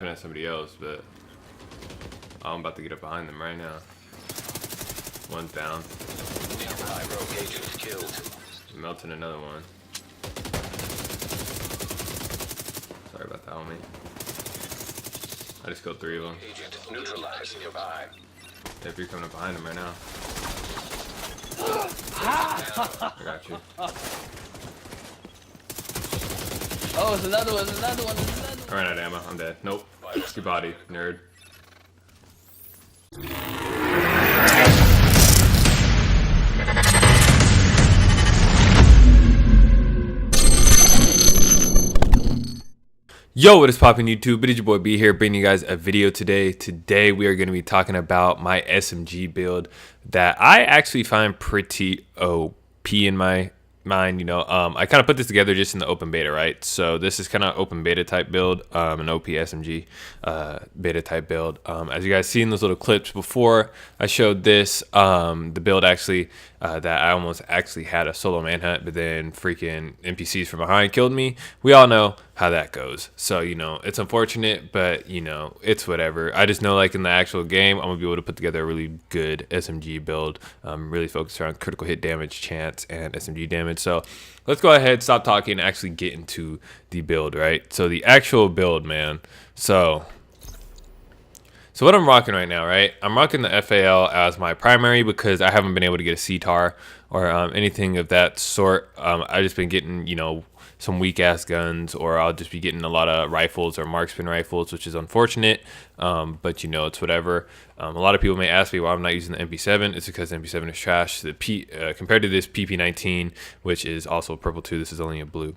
At somebody else, but I'm about to get up behind them right now. One's down. Nearby rogue agent killed. Melting another one. Sorry about that, homie. I just killed 3 of them. Agent neutralized nearby. If you're coming up behind them right now. I got you. Oh, it's another one, there's another one, there's another one. I ran out of ammo. I'm dead. Nope. Your body, nerd. Yo, what is poppin' YouTube? It is your boy B here, bringing you guys a video today. Today we are going to be talking about my SMG build that I actually find pretty OP in my mind. You know, I kind of put this together just in the open beta, right? So this is kind of open beta type build, an OP SMG beta type build. As you guys seen those little clips before I showed this, the build actually that I almost actually had a solo manhunt, but then freaking NPCs from behind killed me. We all know how that goes. So, you know, it's unfortunate, but, you know, it's whatever. I just know, like, in the actual game, I'm going to be able to put together a really good SMG build, really focused around critical hit damage, chance, and SMG damage. So let's go ahead, stop talking, and actually get into the build, right? So the actual build, man. So what I'm rocking right now, right? I'm rocking the FAL as my primary because I haven't been able to get a CTAR or anything of that sort. I've just been getting, you know, some weak ass guns, or I'll just be getting a lot of rifles or marksman rifles, which is unfortunate, but you know, it's whatever. A lot of people may ask me why I'm not using the MP7. It's because the MP7 is trash. Compared to this PP19, which is also purple too, this is only a blue.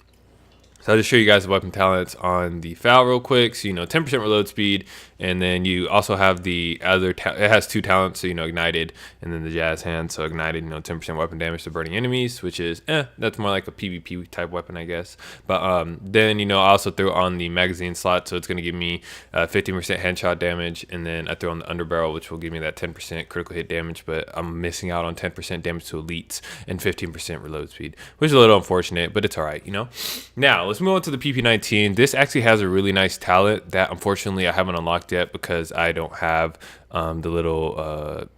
So I'll just show you guys the weapon talents on the FAL real quick. So, you know, 10% reload speed, and then you also have the other, it has 2 talents, so, you know, ignited, and then the jazz hand. So ignited, you know, 10% weapon damage to burning enemies, which is, that's more like a PvP type weapon, I guess. But then, you know, I also threw on the magazine slot, so it's going to give me 15% headshot damage, and then I threw on the underbarrel, which will give me that 10% critical hit damage, but I'm missing out on 10% damage to elites and 15% reload speed, which is a little unfortunate, but it's all right, you know. Now, let's move on to the PP19. This actually has a really nice talent that unfortunately I haven't unlocked yet because I don't have the little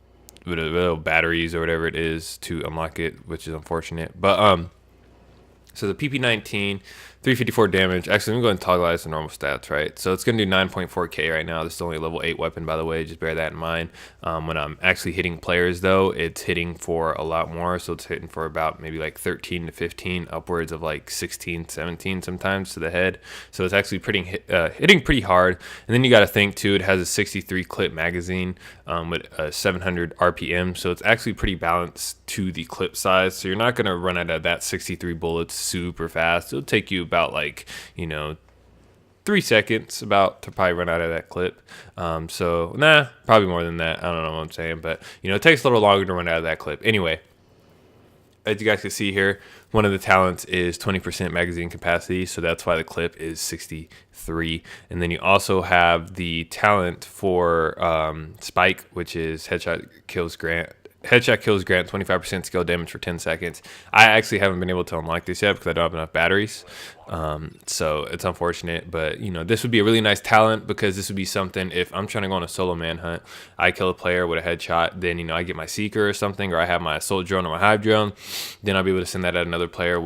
batteries or whatever it is to unlock it, which is unfortunate. But so the PP19, 354 damage. Actually, I'm going to toggle the normal stats, right? So it's going to do 9.4k right now. This is only a level 8 weapon, by the way. Just bear that in mind. When I'm actually hitting players, though, it's hitting for a lot more. So it's hitting for about maybe like 13 to 15, upwards of like 16, 17 sometimes to the head. So it's actually hitting pretty hard. And then you got to think, too, it has a 63 clip magazine with 700 RPM. So it's actually pretty balanced to the clip size. So you're not going to run out of that 63 bullets super fast. It'll take you about, like, you know, 3 seconds about to probably run out of that clip. So nah, probably more than that. I don't know what I'm saying, but you know, it takes a little longer to run out of that clip. Anyway, as you guys can see here, one of the talents is 20% magazine capacity, so that's why the clip is 63. And then you also have the talent for Spike, which is headshot kills grant 25% skill damage for 10 seconds. I actually haven't been able to unlock this yet because I don't have enough batteries. So it's unfortunate, but you know, this would be a really nice talent because this would be something if I'm trying to go on a solo manhunt, I kill a player with a headshot, then, you know, I get my seeker or something, or I have my assault drone or my hive drone, then I'll be able to send that at another player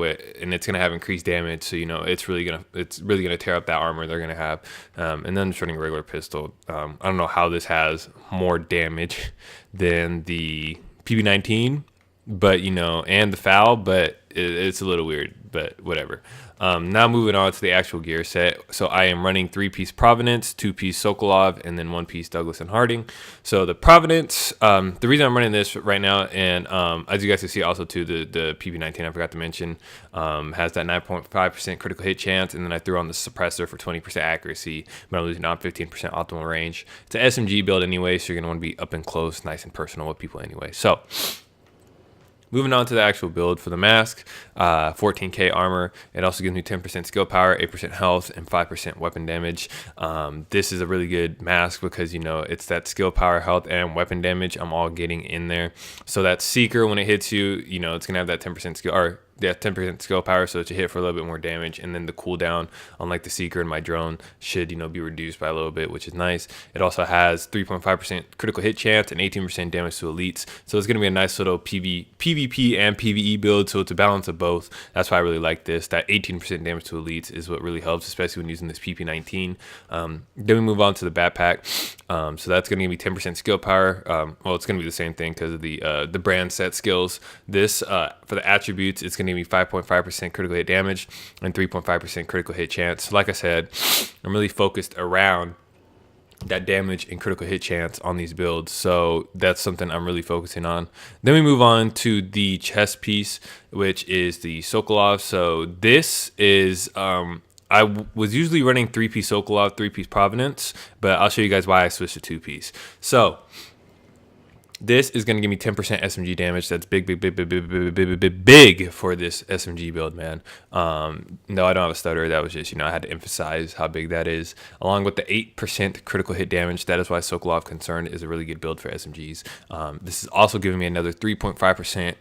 and it's going to have increased damage. So, you know, it's really going to tear up that armor they're going to have. And then I'm just running a regular pistol. I don't know how this has more damage than the PP19, but, you know, and the FAL, but it's a little weird, but whatever. Now moving on to the actual gear set. So I am running 3-piece Providence, 2-piece Sokolov, and then 1-piece Douglas and Harding. So the Providence, the reason I'm running this right now, and as you guys can see also too, the PP19, I forgot to mention, has that 9.5% critical hit chance, and then I threw on the suppressor for 20% accuracy, but I'm losing out 15% optimal range. It's an SMG build anyway, so you're gonna want to be up and close, nice and personal with people anyway. So moving on to the actual build for the mask, 14k armor. It also gives me 10% skill power, 8% health, and 5% weapon damage. This is a really good mask because, you know, it's that skill power, health, and weapon damage I'm all getting in there. So that seeker, when it hits you, you know, it's gonna have that 10% skill, or 10% skill power, so it should hit for a little bit more damage, and then the cooldown, unlike the Seeker and my drone, should be reduced by a little bit, which is nice. It also has 3.5% critical hit chance and 18% damage to elites, so it's going to be a nice little PvP and PvE build, so it's a balance of both. That's why I really like this. That 18% damage to elites is what really helps, especially when using this PP19. Then we move on to the backpack. So that's going to give me 10% skill power. Well, it's going to be the same thing because of the brand set skills. This for the attributes, it's going to give me 5.5% critical hit damage and 3.5% critical hit chance. So like I said, I'm really focused around that damage and critical hit chance on these builds, so that's something I'm really focusing on. Then we move on to the chest piece, which is the Sokoloff. So this is I was usually running 3-piece Sokoloff, 3-piece Providence, but I'll show you guys why I switched to 2-piece. So this is going to give me 10% SMG damage. That's big for this SMG build, man. No, I don't have a stutter. That was just, I had to emphasize how big that is. Along with the 8% critical hit damage, that is why Sokoloff Concerned is a really good build for SMGs. This is also giving me another 3.5%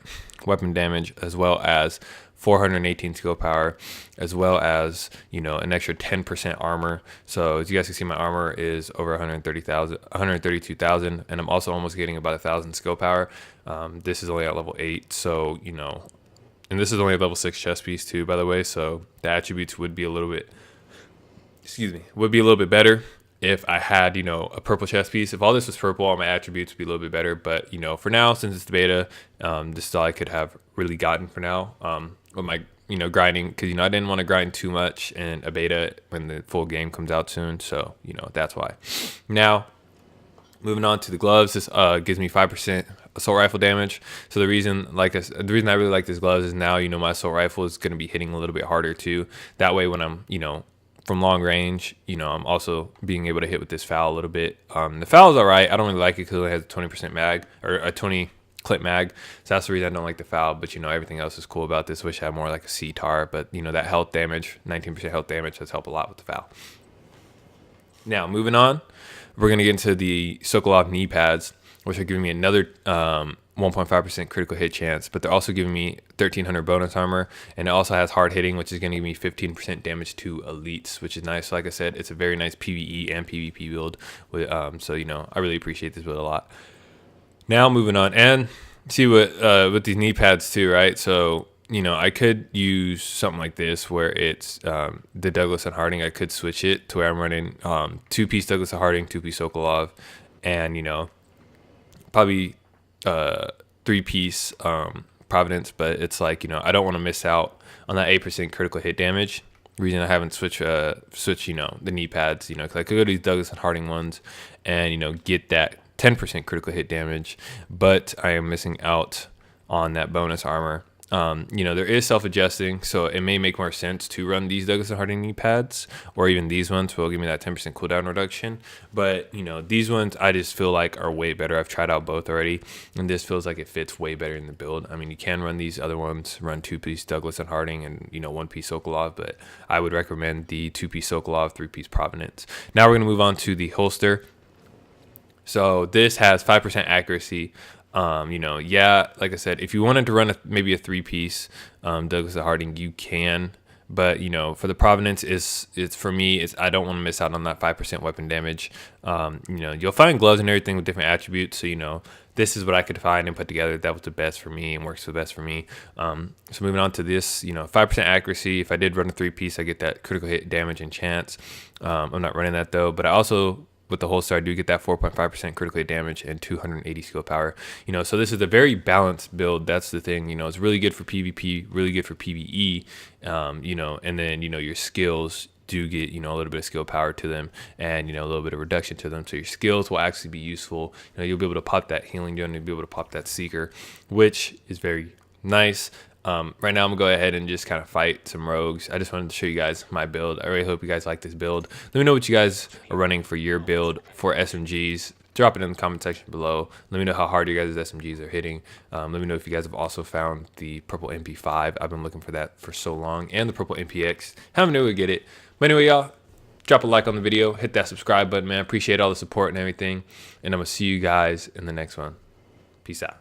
weapon damage, as well as 418 skill power, as well as an extra 10% armor. So as you guys can see, my armor is over 132,000, and I'm also almost getting about 1,000 skill power. This is only at level 8, so and this is only a level 6 chest piece too, by the way. So the attributes would be a little bit, better if I had a purple chest piece. If all this was purple, all my attributes would be a little bit better. But for now, since it's the beta, this is all I could have really gotten for now. With my grinding, because I didn't want to grind too much in a beta when the full game comes out soon. So that's why. Now moving on to the gloves, this gives me 5% assault rifle damage. So the reason I really like this gloves is now my assault rifle is going to be hitting a little bit harder too. That way when I'm from long range, I'm also being able to hit with this FAL a little bit. The FAL is all right. I don't really like it because it has a 20% mag, or a 20 clip mag, so that's the reason I don't like the FAL. But everything else is cool about this. Wish I had more like a CTAR, but that health damage, 19% health damage, does help a lot with the FAL. Now moving on, we're gonna get into the Sokoloff Kneepads, which are giving me another 1.5% critical hit chance, but they're also giving me 1,300 bonus armor, and it also has hard hitting, which is going to give me 15% damage to elites, which is nice. So like I said, it's a very nice PvE and PvP build. So I really appreciate this build a lot. Now moving on, and see what with these knee pads too, right? So I could use something like this where it's the Douglas and Harding. I could switch it to where I'm running 2-piece Douglas and Harding, 2-piece Sokoloff, and probably 3-piece Providence. But it's like I don't want to miss out on that 8% critical hit damage. The reason I haven't switched the knee pads, because I could go to these Douglas and Harding ones and get that 10% critical hit damage, but I am missing out on that bonus armor. There is self-adjusting, so it may make more sense to run these Douglas and Harding knee pads, or even these ones will give me that 10% cooldown reduction. But these ones I just feel like are way better. I've tried out both already, and this feels like it fits way better in the build. I mean, you can run these other ones, run 2-piece Douglas and Harding and 1-piece Sokoloff, but I would recommend the 2-piece Sokoloff, 3-piece Providence. Now we're gonna move on to the holster. So this has 5% accuracy. Like I said, if you wanted to run maybe a 3-piece Douglas and Harding, you can. But for the Providence, it's for me, I don't want to miss out on that 5% weapon damage. You'll find gloves and everything with different attributes. So this is what I could find and put together that was the best for me and works the best for me. So moving on to this, 5% accuracy. If I did run a 3-piece, I get that critical hit damage and chance. I'm not running that though, but I also, with the holster, I do get that 4.5% critical hit damage and 280 skill power. So this is a very balanced build. That's the thing. It's really good for PvP, really good for PvE. And then your skills do get a little bit of skill power to them, and a little bit of reduction to them. So your skills will actually be useful. You'll be able to pop that healing gun, you'll be able to pop that seeker, which is very nice. Right now I'm gonna go ahead and just kind of fight some rogues. I just wanted to show you guys my build. I really hope you guys like this build. Let me know what you guys are running for your build for SMGs. Drop it in the comment section below. Let me know how hard you guys' SMGs are hitting. Let me know if you guys have also found the purple MP5. I've been looking for that for so long, and the purple MPX. Haven't been able to get it. But anyway, y'all, drop a like on the video, hit that subscribe button, man. Appreciate all the support and everything, and I'm gonna see you guys in the next one. Peace out.